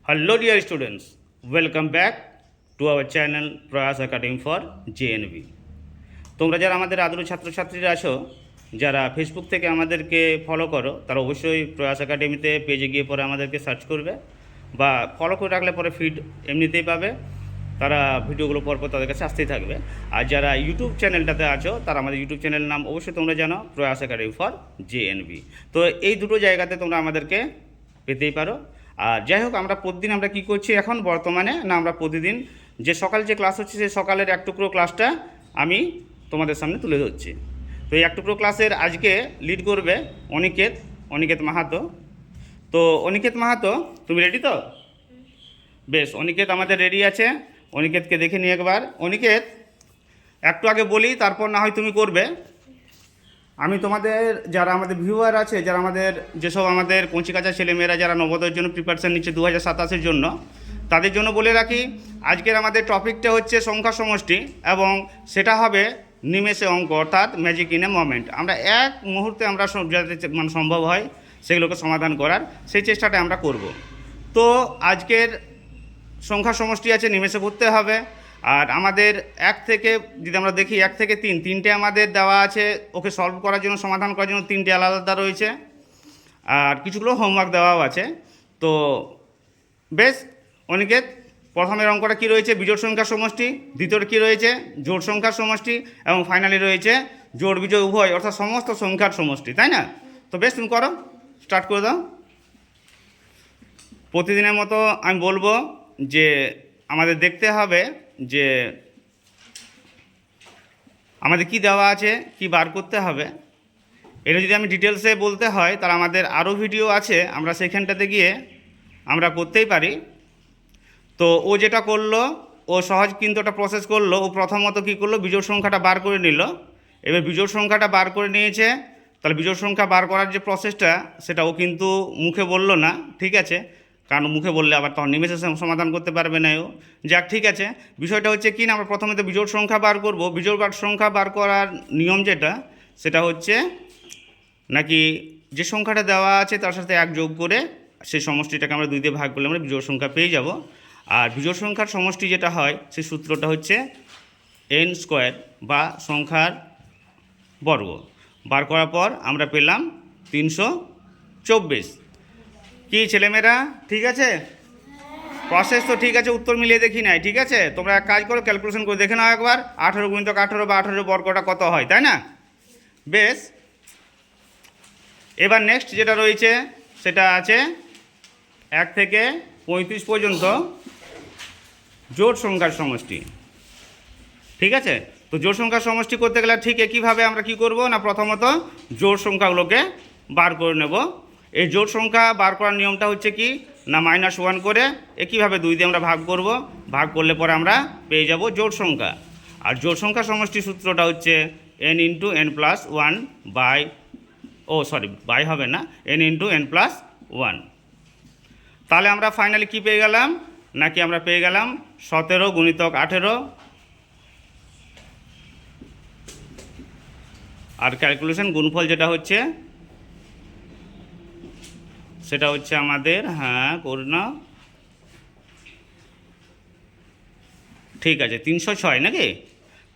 Hello dear students, welcome back to our channel Prayas Academy for JNV. তোমরা যারা আমাদের আদরের ছাত্রছাত্রীরা আছো, যারা ফেসবুক থেকে আমাদেরকে ফলো করো, তারা অবশ্যই প্রয়াস একাডেমিতে পেজে গিয়ে পরে আমাদেরকে সার্চ করবে বা ফলো করে রাখলে পরে ফিড এমনিতেই পাবে। তারা ভিডিওগুলো পরপর তাদের কাছে আসতেই থাকবে। আর যারা ইউটিউব চ্যানেলটাতে আছো, তারা আমাদের ইউটিউব চ্যানেলের নাম অবশ্যই তোমরা জানো, প্রয়াস একাডেমি ফর JNV। তো এই দুটো জায়গাতে তোমরা আমাদেরকে পেতেই পারো। আর যাই হোক, আমরা প্রতিদিন আমরা কী করছি এখন বর্তমানে, না আমরা প্রতিদিন যে সকাল যে ক্লাস হচ্ছে, সেই সকালের এক টুকরো ক্লাসটা আমি তোমাদের সামনে তুলে ধরছি। তো এই এক টুকরো ক্লাসের আজকে লিড করবে অনিকেত মাহাতো। তো অনিকেত মাহাতো, তুমি রেডি তো? বেশ, অনিকেত আমাদের রেডি আছে। অনিকেতকে দেখে নিই একবার। অনিকেত, একটু আগে বলি, তারপর না হয় তুমি করবে। আমি তোমাদের যারা আমাদের ভিউয়ার আছে, যারা আমাদের যেসব আমাদের কঞ্চিকাচা ছেলেমেয়েরা যারা নবোদয়ের জন্য প্রিপারেশান নিচ্ছে 2027-এর জন্য, তাদের জন্য বলে রাখি, আজকের আমাদের টপিকটা হচ্ছে সংখ্যা সমষ্টি, এবং সেটা হবে নিমেষে অঙ্ক, অর্থাৎ ম্যাজিক ইন এ মোমেন্ট। আমরা এক মুহূর্তে আমরা যাতে মানে সম্ভব হয় সেগুলোকে সমাধান করার, সেই চেষ্টাটা আমরা করব। তো আজকের সংখ্যা সমষ্টি আছে, নিমেষে করতে হবে। আর আমাদের এক থেকে যদি আমরা দেখি, 1 থেকে 3, তিনটে আমাদের দেওয়া আছে। ওকে সলভ করার জন্য, সমাধান করার জন্য তিনটে আলাদা আলাদা রয়েছে, আর কিছুগুলো হোমওয়ার্ক দেওয়াও আছে। তো বেশ অনিকেত, প্রথমের অঙ্কটা কী রয়েছে? বিজোড় সংখ্যার সমষ্টি। দ্বিতীয়টা কী রয়েছে? জোড় সংখ্যার সমষ্টি। এবং ফাইনালি রয়েছে জোড় বিজোড় উভয়, অর্থাৎ সমস্ত সংখ্যার সমষ্টি, তাই না? তো বেশ, তুমি করো, স্টার্ট করে দাও। প্রতিদিনের মতো আমি বলবো যে আমাদের দেখতে হবে যে আমাদের কি দেওয়া আছে, কি বার করতে হবে। এটা যদি আমি ডিটেলসে বলতে হয়, তাহলে আমাদের আরও ভিডিও আছে, আমরা সেখানটাতে গিয়ে আমরা করতেই পারি। তো ও যেটা করলো, ও সহজ কিন্তু একটা প্রসেস করলো। ও প্রথমত কী করলো, বিজোড় সংখ্যাটা বার করে নিল। এবার বিজোড় সংখ্যাটা বার করে নিয়েছে, তাহলে বিজোড় সংখ্যা বার করার যে প্রসেসটা, সেটা ও কিন্তু মুখে বললো না, ঠিক আছে? কারণ মুখে বললে আবার তখন নিমেষে সমাধান করতে পারবে না ও। যাক, ঠিক আছে। বিষয়টা হচ্ছে কি না, আমরা প্রথমে তো বিজোড় সংখ্যা বার করব। বিজোড় সংখ্যা বার করার নিয়ম যেটা, সেটা হচ্ছে নাকি যে সংখ্যাটা দেওয়া আছে তার সাথে 1 যোগ করে সেই সমষ্টিটাকে আমরা 2 দিয়ে ভাগ করলে আমরা বিজোড় সংখ্যা পেয়ে যাব। আর বিজোড় সংখ্যার সমষ্টি যেটা হয়, সেই সূত্রটা হচ্ছে n² বা সংখ্যার বর্গ। বার করার পর আমরা পেলাম 324। কি ছেলেমেয়েরা, ঠিক আছে? প্রসেস তো ঠিক আছে, উত্তর মিলিয়ে দেখি নাই, ঠিক আছে? তোমরা এক কাজ করো, ক্যালকুলেশন করে দেখে নাও একবার, 18 × 18 বা 18 বর্গটা কত হয়, তাই না? বেশ, এবার নেক্সট যেটা রয়েছে সেটা আছে 1 থেকে 35 পর্যন্ত জোড় সংখ্যার সমষ্টি, ঠিক আছে? তো জোড় সংখ্যার সমষ্টি করতে গেলে ঠিক একইভাবে আমরা কি করব না, প্রথমত জোড় সংখ্যাগুলোকে বার করে নেব। এই জোড় সংখ্যা বার করার নিয়মটা হচ্ছে কি না, -1 করে একইভাবে 2 দিয়ে আমরা ভাগ করব। ভাগ করলে পরে আমরা পেয়ে যাব জোড় সংখ্যা। আর জোড় সংখ্যা সমষ্টি সূত্রটা হচ্ছে n × n+1 বাই হবে না, n × n+1। তাহলে আমরা ফাইনালি কি পেয়ে গেলাম, নাকি আমরা পেয়ে গেলাম 17 × 18। আর ক্যালকুলেশন গুণফল যেটা হচ্ছে, সেটা হচ্ছে আমাদের, হ্যাঁ করুন, ঠিক আছে, 306 নাকি?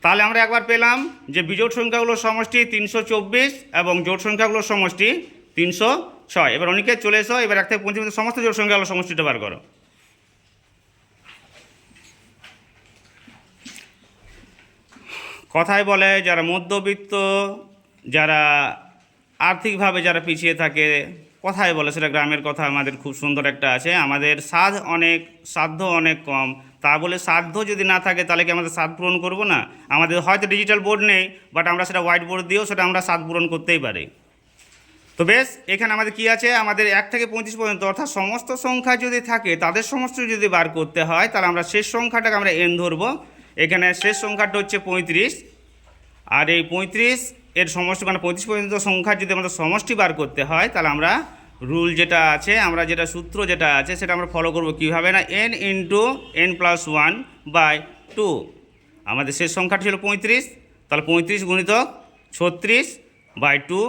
তাহলে আমরা একবার পেলাম যে বিজোড় সংখ্যাগুলোর সমষ্টি 324 এবং জোড় সংখ্যাগুলোর সমষ্টি 306। এবার অনেকে চলে এসো, এবার 1 থেকে 25 সমস্ত জোড় সংখ্যাগুলোর সমষ্টিটা বার করো। কথায় বলে, যারা মধ্যবিত্ত, যারা আর্থিকভাবে যারা পিছিয়ে থাকে, কথায় বলে, সেটা গ্রামের কথা আমাদের খুব সুন্দর একটা আছে, আমাদের সাধ্য অনেক কম। তা বলে সাধ্য যদি না থাকে, তাহলে কি আমাদের স্বাদ পূরণ করব না? আমাদের হয়তো ডিজিটাল বোর্ড নেই, বাট আমরা সেটা হোয়াইট বোর্ড দিয়েও সেটা আমরা স্বাদ পূরণ করতেই পারি। তো বেশ, এখানে আমাদের কি আছে, আমাদের 1 থেকে 35 পর্যন্ত, অর্থাৎ সমস্ত সংখ্যা যদি থাকে, তাদের সমষ্টি যদি বার করতে হয়, তাহলে আমরা শেষ সংখ্যাটাকে আমরা n ধরবো। এখানে শেষ সংখ্যাটা হচ্ছে 35। আর এই 35 এর সমষ্টি, মানে 35 পর্যন্ত সংখ্যা যদি আমাদের সমষ্টি বার করতে হয়, তাহলে আমরা রুল যেটা আছে, আমরা যেটা সূত্র যেটা আছে, সেটা আমরা ফলো করব কীভাবে না, n × n+1/2। আমাদের শেষ সংখ্যাটা ছিল 35, তাহলে 35 × 36/2।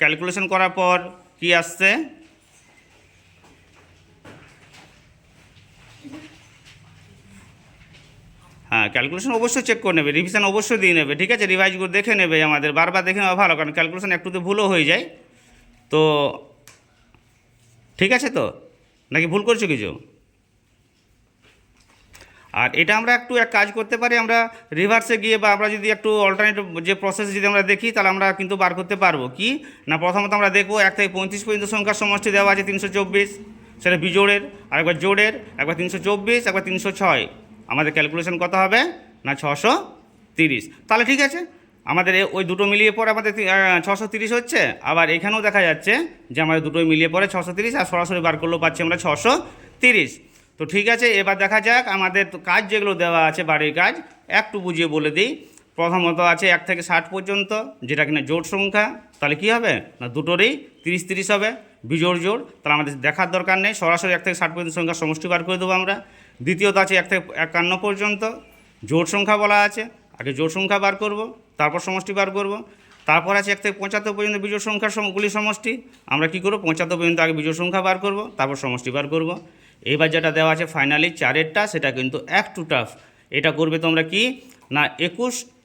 ক্যালকুলেশন করার পর কি আসছে, হ্যাঁ, ক্যালকুলেশন অবশ্যই চেক করে নেবে, রিভিশন অবশ্যই দিয়ে নেবে, ঠিক আছে, রিভাইজগুলো দেখে নেবে আমাদের, বারবার দেখে নেওয়া ভালো, কারণ ক্যালকুলেশন একটুতে ভুলও হয়ে যায়। তো ঠিক আছে তো, নাকি ভুল করছো কিছু? আর এটা আমরা একটু এক কাজ করতে পারি, আমরা রিভার্সে গিয়ে বা আমরা যদি একটু অল্টারনেটিভ যে প্রসেস যদি আমরা দেখি, তাহলে আমরা কিন্তু বার করতে পারবো। কি না, প্রথমত আমরা দেখবো 1 থেকে 35 পর্যন্ত সংখ্যার সমষ্টি দেওয়া আছে 324, সেটা বিজোড়ের, আরেকবার জোড়ের, একবার 324, একবার 306। আমাদের ক্যালকুলেশন কত হবে না 630। তাহলে ঠিক আছে, আমাদের ওই দুটো মিলিয়ে পরে আমাদের 630 হচ্ছে। আবার এখানেও দেখা যাচ্ছে যে আমাদের দুটোই মিলিয়ে পরে 630, আর সরাসরি বার করলেও পাচ্ছি আমরা 630। তো ঠিক আছে, এবার দেখা যাক আমাদের তো কাজ যেগুলো দেওয়া আছে বাড়ির কাজ একটু বুঝিয়ে বলে দিই। প্রথমত আছে 1 থেকে 60 পর্যন্ত, যেটা কিনা জোড় সংখ্যা। তাহলে কি হবে না, দুটোরই 30 হবে, বিজোড় জোড়। তাহলে আমাদের দেখার দরকার নেই, সরাসরি 1 থেকে 60 পর্যন্ত সংখ্যার সমষ্টি বার করে দেবো আমরা। দ্বিতীয়ত আছে 1 থেকে 51 পর্যন্ত, জোড় সংখ্যা বলা আছে, আগে জোড় সংখ্যা বার করব, তারপর সমষ্টি বার করব। তারপর আছে 1 থেকে 75 পর্যন্ত বিজোড় সংখ্যার গুলি সমষ্টি। আমরা কী করবো, 75 পর্যন্ত আগে বিজোড় সংখ্যা বার করব, তারপর সমষ্টি বার করব। এবার যেটা দেওয়া আছে ফাইনালি 4-এরটা, সেটা কিন্তু একটু টাফ। এটা করবে তোমরা কি না 21